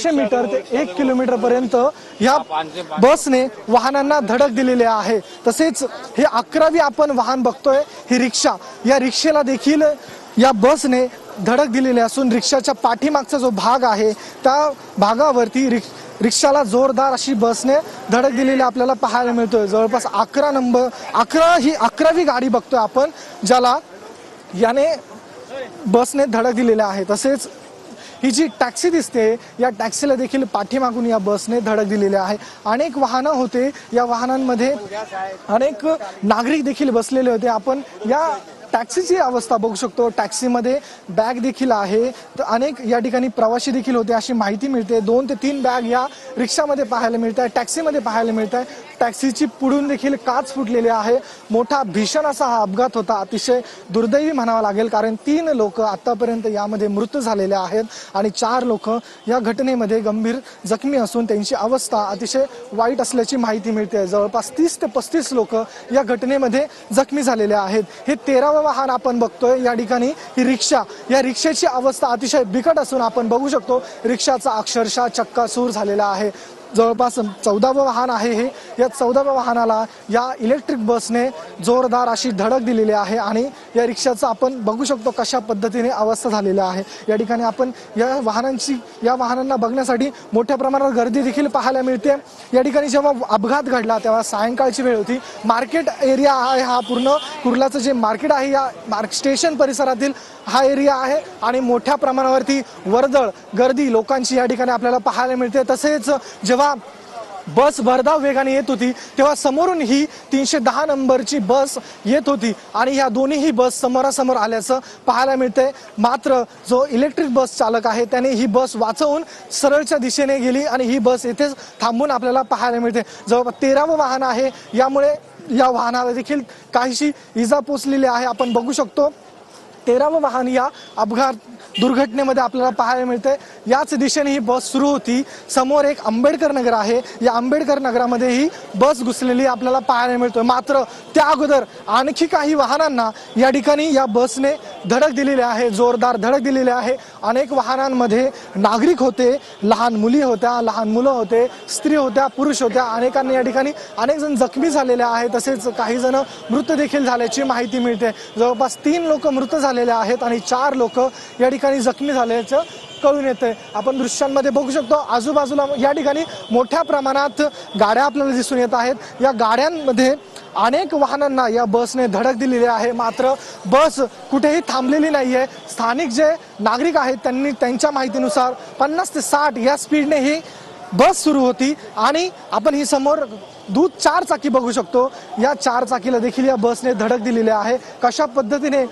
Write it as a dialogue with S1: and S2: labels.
S1: 500 metre ते 1 kilometre पर्यंत या बसने वाहनांना धडक दिलेली आहे। तसेच हे 11वी आपण वाहन बघतोय, ही रिक्षा, या रिक्षेला देखील या बसने धडक दिलेली असून रिक्षाच्या पाठीमागचा जो भाग आहे त्या भागावरती रिक्षाला जोरदार अशी बसने धडक दिलेली आपल्याला पाहायला मिळतोय। जवळपास 11 ही 11वी गाडी बघतोय आपण, ज्याला याने बसने धडक दिलेली आहे। तसेच ही जी टॅक्सी दिसते, या टॅक्सीला देखील पाठीमागून या बसने धडक दिलेली आहे। अनेक वाहनं होते, या वाहनांमध्ये अनेक नागरिक देखील बसलेले होते। आपण या टॅक्सीची अवस्था बघू शकतो, टॅक्सीमध्ये बॅग देखील आहे, तर अनेक या ठिकाणी प्रवासी देखील होते अशी माहिती मिळते। 2 ते 3 बॅग या रिक्षामध्ये पाहायला मिळत आहे, टॅक्सीमध्ये पाहायला मिळत आहे। टॅक्सीची पुढून देखील काच फुटलेली आहे। मोठा भीषण असा हा अपघात होता, अतिशय दुर्दैवी म्हणावा लागेल, कारण 3 लोक आतापर्यंत यामध्ये मृत झालेले आहेत आणि 4 लोक या घटनेमध्ये गंभीर जखमी असून त्यांची अवस्था अतिशय वाईट असल्याची माहिती मिळते। जवळपास 30 ते 35 लोक या घटनेमध्ये जखमी झालेले आहेत। हे 13वे वाहन आपण बघतोय, या ठिकाणी ही रिक्षा, या रिक्षेची अवस्था अतिशय बिकट असून आपण बघू शकतो रिक्षाचा अक्षरशः चक्काचूर झालेला आहे। जवळपास 14वं वाहन आहे हे, या 14व्या वाहनाला या इलेक्ट्रिक बसने जोरदार अशी धडक दिलेली आहे आणि या रिक्षाचं आपण बघू शकतो कशा पद्धतीने अवस्था झालेली आहे। या ठिकाणी आपण या वाहनांना बघण्यासाठी मोठ्या प्रमाणात गर्दी देखील पाहायला मिळते। या ठिकाणी जेव्हा अपघात घडला तेव्हा सायंकाळची वेळ होती, मार्केट एरिया आहे हा, पूर्ण कुर्लाचं जे मार्केट आहे या स्टेशन परिसरातील हा एरिया आहे आणि मोठ्या प्रमाणावरती वर्दळ गर्दी लोकांची या ठिकाणी आपल्याला पाहायला मिळते। तसेच जेव्हा बस भरधाव वेगाने येत होती तेव्हा समोरून ही 310 नंबरची बस येत होती आणि ह्या दोन्हीही बस समोरासमोर आल्याचं पाहायला मिळते। मात्र जो इलेक्ट्रिक बस चालक आहे त्याने ही बस वाचवून सरळच्या दिशेने गेली आणि ही बस येथेच थांबून आपल्याला पाहायला मिळते। जवळपास 13वं वाहन आहे, यामुळे या वाहनाला देखील काहीशी इजा पोचलेली आहे। आपण बघू शकतो 13वं वाहन या अपघात दुर्घटनेमध्ये आपल्याला पाहायला मिळते। याच दिशेने ही बस सुरू होती, समोर एक आंबेडकर नगर आहे, या आंबेडकर नगरामध्ये ही बस घुसलेली आपल्याला पाहायला मिळते। मात्र त्या अगोदर आणखी काही वाहनांना या ठिकाणी या बसने धडक दिलेली आहे, जोरदार धडक दिलेली आहे। अनेक वाहनांमध्ये नागरिक होते, लहान मुली होत्या, लहान मुलं होते, स्त्री होत्या, पुरुष होत्या, अनेकांनी या ठिकाणी अनेक जण जखमी झालेले आहेत, तसेच काही जण मृत देखील झाल्याची माहिती मिळते। जवळपास 3 लोक मृत झालेले आहेत आणि 4 लोक या ठिकाणी जखमी झाल्याचं कळून येते। आपण दृश्यांमध्ये बघू शकतो आजूबाजूला या ठिकाणी मोठ्या प्रमाणात गाड्या आपल्याला दिसून येत आहेत। या गाड्यांमध्ये अनेक वाहनांना या बसने धडक दिलेली आहे, मात्र बस कुठेही थांबलेली नाहीये। स्थानिक जे नागरिक आहेत त्यांनी त्यांच्या माहितीनुसार 50 ते 60 या स्पीडने ही बस सुरू होती आणि आपण ही समोर दूध 4 चाकी बघू शकतो, या 4 चाकीला देखील या बसने धडक दिलेली आहे। कशा पद्धतीने